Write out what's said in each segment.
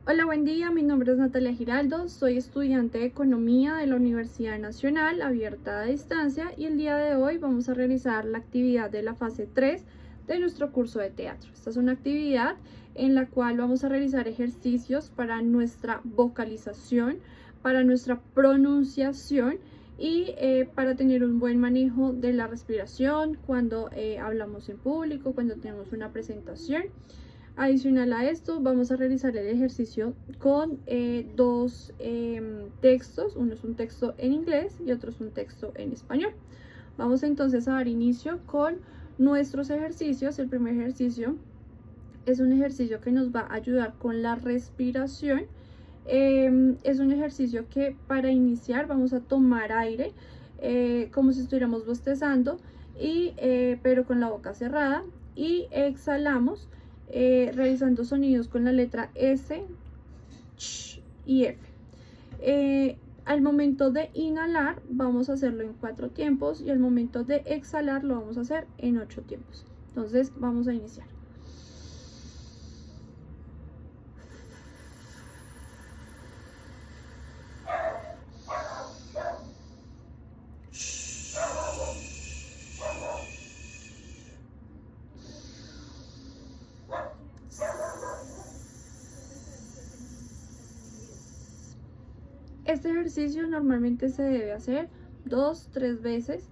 Hola, buen día. Mi nombre es Natalia Giraldo. Soy estudiante de Economía de la Universidad Nacional Abierta a Distancia y el día de hoy vamos a realizar la actividad de la fase 3 de nuestro curso de teatro. Esta es una actividad en la cual vamos a realizar ejercicios para nuestra vocalización, para nuestra pronunciación y para tener un buen manejo de la respiración cuando hablamos en público, cuando tenemos una presentación. Adicional a esto, vamos a realizar el ejercicio con dos textos. Uno es un texto en inglés y otro es un texto en español. Vamos entonces a dar inicio con nuestros ejercicios. El primer ejercicio es un ejercicio que nos va a ayudar con la respiración. Es un ejercicio que para iniciar vamos a tomar aire como si estuviéramos bostezando, pero con la boca cerrada, y exhalamos realizando sonidos con la letra S, ch y F. Al momento de inhalar vamos a hacerlo en 4 tiempos y al momento de exhalar lo vamos a hacer en 8 tiempos. Entonces vamos a iniciar. Este ejercicio normalmente se debe hacer 2-3 veces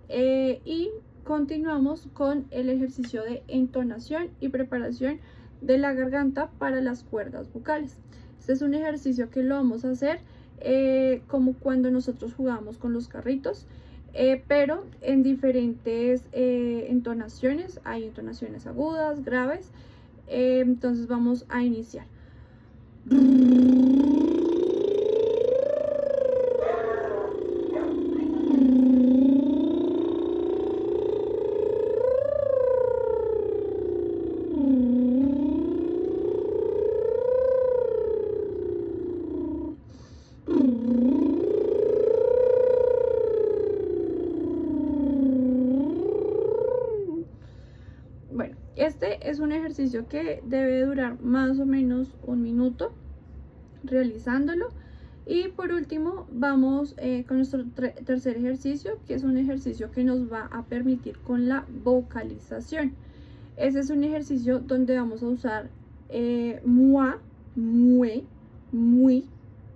y continuamos con el ejercicio de entonación y preparación de la garganta para las cuerdas vocales. Este es un ejercicio que lo vamos a hacer como cuando nosotros jugamos con los carritos, pero en diferentes entonaciones. Hay entonaciones agudas, graves. Entonces vamos a iniciar. Bueno, este es un ejercicio que debe durar más o menos 1 minuto realizándolo. Y por último vamos con nuestro tercer ejercicio, que es un ejercicio que nos va a permitir con la vocalización. Ese es un ejercicio donde vamos a usar mua, mue, muy,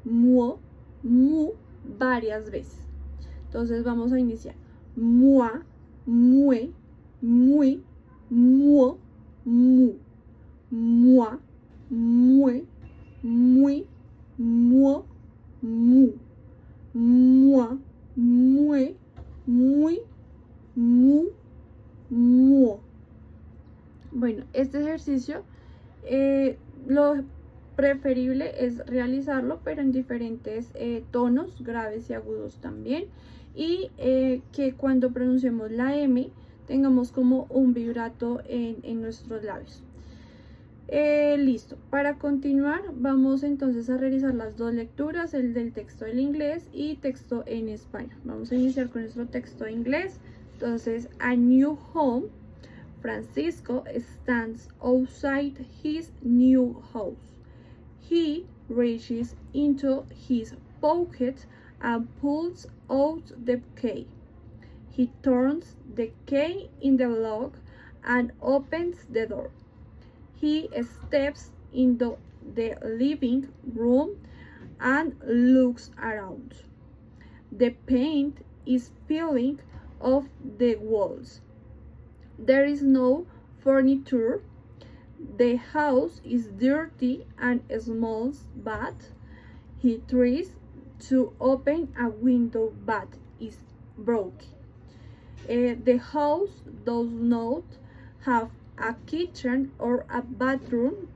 muo, mu varias veces. Entonces vamos a iniciar. Mua, mue, muy, muo, mu. Mua, mue, muy, muo, mu. Mua, mue, muy, mu, muo. Bueno, este ejercicio lo preferible es realizarlo, pero en diferentes tonos, graves y agudos también. Y que cuando pronunciemos la M tengamos como un vibrato en nuestros labios. Listo, para continuar vamos entonces a realizar las dos lecturas, el del texto en inglés y texto en español. Vamos a iniciar con nuestro texto en inglés. Entonces, a new home. Francisco stands outside his new house. He reaches into his pocket and pulls out the key. He turns the key in the lock and opens the door. He steps into the living room and looks around. The paint is peeling off the walls. There is no furniture. The house is dirty and smells bad. He tries to open a window but is broken. The house does not have a kitchen or a bathroom,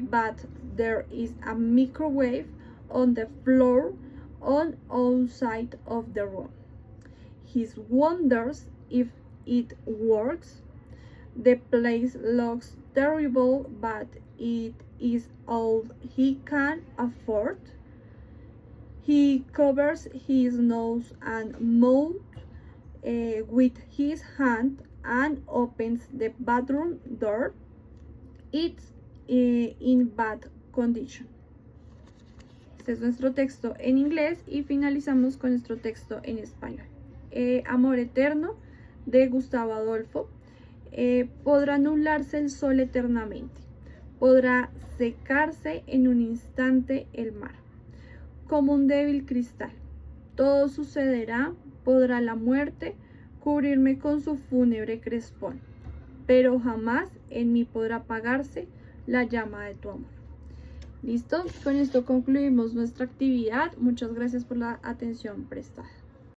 but there is a microwave on the floor on outside of the room. He wonders if it works. The place looks terrible, but it is all he can afford. He covers his nose and mouth with his hand and opens the bathroom door. It's in bad condition. Este es nuestro texto en inglés y finalizamos con nuestro texto en español. Amor eterno de Gustavo Adolfo. Podrá nublarse el sol eternamente, podrá secarse en un instante el mar, como un débil cristal. Todo sucederá, podrá la muerte cubrirme con su fúnebre crespón, pero jamás en mí podrá apagarse la llama de tu amor. ¿Listo? Con esto concluimos nuestra actividad. Muchas gracias por la atención prestada.